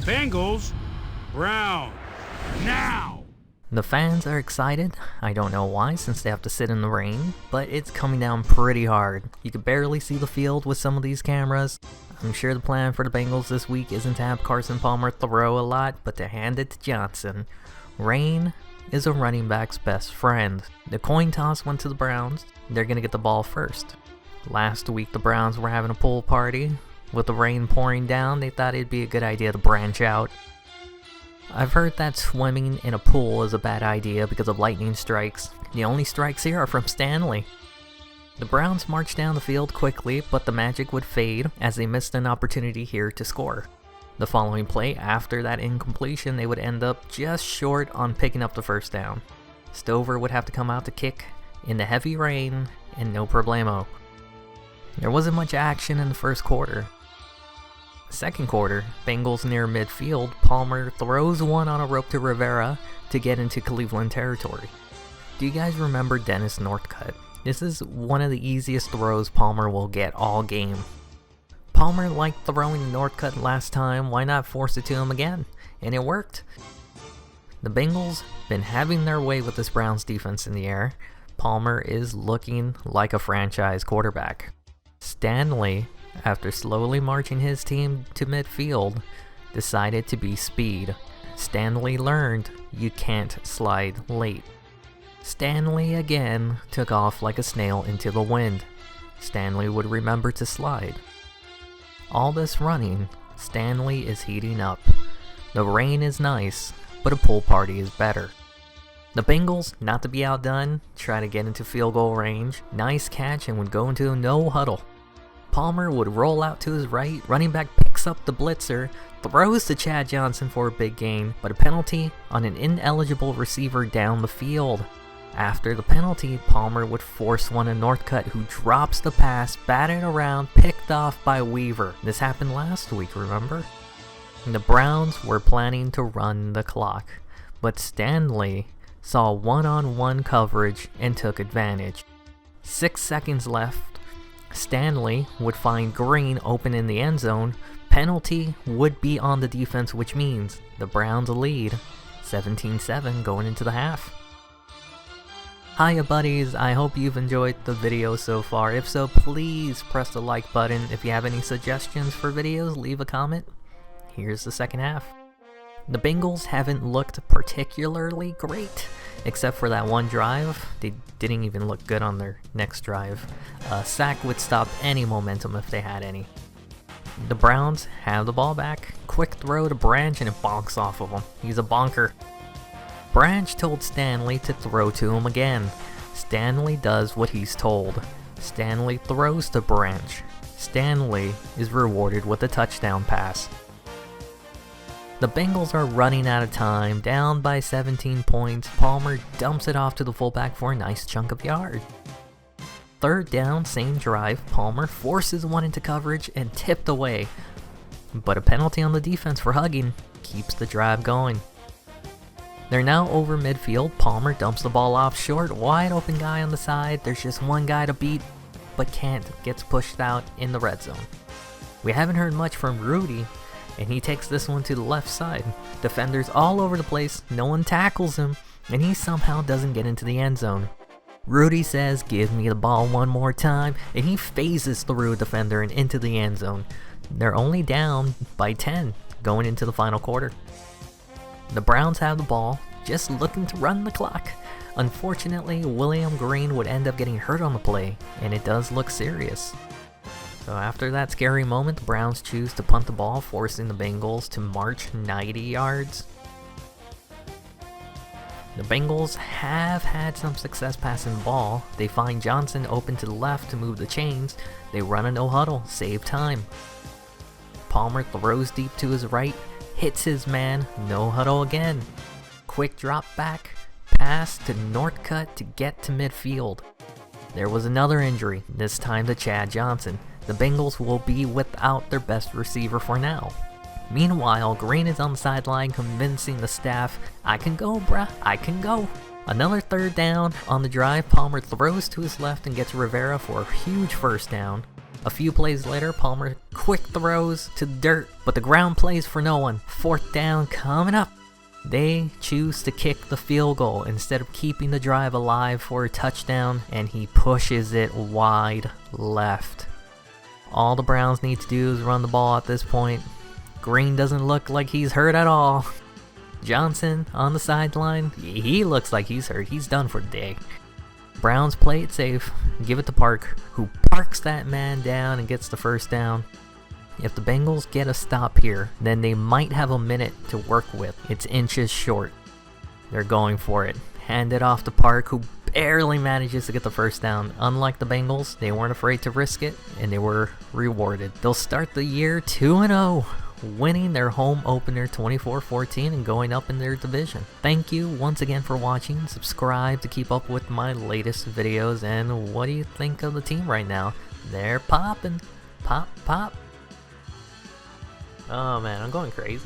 Bengals, Browns, now! The fans are excited. I don't know why, since they have to sit in the rain, but it's coming down pretty hard. You can barely see the field with some of these cameras. I'm sure the plan for the Bengals this week isn't to have Carson Palmer throw a lot, but to hand it to Johnson. Rain is a running back's best friend. The coin toss went to the Browns. They're gonna get the ball first. Last week the Browns were having a pool party. With the rain pouring down, they thought it'd be a good idea to branch out. I've heard that swimming in a pool is a bad idea because of lightning strikes. The only strikes here are from Stanley. The Browns marched down the field quickly, but the magic would fade as they missed an opportunity here to score. The following play, after that incompletion, they would end up just short on picking up the first down. Stover would have to come out to kick in the heavy rain, and no problemo. There wasn't much action in the first quarter. Second quarter, Bengals near midfield, Palmer throws one on a rope to Rivera to get into Cleveland territory. Do you guys remember Dennis Northcutt? This is one of the easiest throws Palmer will get all game. Palmer liked throwing Northcutt last time, why not force it to him again? And it worked. The Bengals been having their way with this Browns defense in the air. Palmer is looking like a franchise quarterback. Stanley, after slowly marching his team to midfield, decided to be speed. Stanley learned you can't slide late. Stanley again took off like a snail into the wind. Stanley would remember to slide. All this running, Stanley is heating up. The rain is nice, but a pool party is better. The Bengals, not to be outdone, try to get into field goal range. Nice catch and would go into a no huddle. Palmer would roll out to his right, running back picks up the blitzer, throws to Chad Johnson for a big gain, but a penalty on an ineligible receiver down the field. After the penalty, Palmer would force one to Northcutt, who drops the pass, batted around, picked off by Weaver. This happened last week, remember? The Browns were planning to run the clock, but Stanley saw one-on-one coverage and took advantage. 6 seconds left. Stanley would find Green open in the end zone. Penalty would be on the defense, which means the Browns lead 17-7 going into the half. Hiya buddies, I hope you've enjoyed the video so far. If so, please press the like button. If you have any suggestions for videos, leave a comment. Here's the second half. The Bengals haven't looked particularly great, except for that one drive. They didn't even look good on their next drive. A sack would stop any momentum if they had any. The Browns have the ball back. Quick throw to Branch and it bonks off of him. He's a bonker. Branch told Stanley to throw to him again. Stanley does what he's told. Stanley throws to Branch. Stanley is rewarded with a touchdown pass. The Bengals are running out of time, down by 17 points. Palmer dumps it off to the fullback for a nice chunk of yard. Third down, same drive. Palmer forces one into coverage and tipped away. But a penalty on the defense for hugging keeps the drive going. They're now over midfield. Palmer dumps the ball off short. Wide open guy on the side. There's just one guy to beat, but Kent gets pushed out in the red zone. We haven't heard much from Rudy, and he takes this one to the left side. Defenders all over the place, no one tackles him, and he somehow doesn't get into the end zone. Rudy says, "Give me the ball one more time," and he phases through a defender and into the end zone. They're only down by 10 going into the final quarter. The Browns have the ball, just looking to run the clock. Unfortunately, William Green would end up getting hurt on the play, and it does look serious. So after that scary moment, the Browns choose to punt the ball, forcing the Bengals to march 90 yards. The Bengals have had some success passing the ball. They find Johnson open to the left to move the chains. They run a no huddle, save time. Palmer throws deep to his right, hits his man, no huddle again. Quick drop back, pass to Northcutt to get to midfield. There was another injury, this time to Chad Johnson. The Bengals will be without their best receiver for now. Meanwhile, Green is on the sideline convincing the staff, "I can go, bruh, I can go." Another third down on the drive. Palmer throws to his left and gets Rivera for a huge first down. A few plays later, Palmer quick throws to the dirt, but the ground plays for no one. 4th down coming up. They choose to kick the field goal instead of keeping the drive alive for a touchdown, and he pushes it wide left. All the Browns need to do is run the ball at this point. Green doesn't look like he's hurt at all. Johnson on the sideline, he looks like he's hurt. He's done for the day. Browns play it safe, give it to Park, who parks that man down and gets the 1st down. If the Bengals get a stop here, then they might have a minute to work with. It's inches short. They're going for it. Hand it off to Park, who barely manages to get the 1st down. Unlike the Bengals, they weren't afraid to risk it, and they were rewarded. They'll start the year 2-0. Winning their home opener 24-14 and going up in their division. Thank you once again for watching. Subscribe to keep up with my latest videos. And what do you think of the team right now? They're popping. Pop, pop. Oh man, I'm going crazy.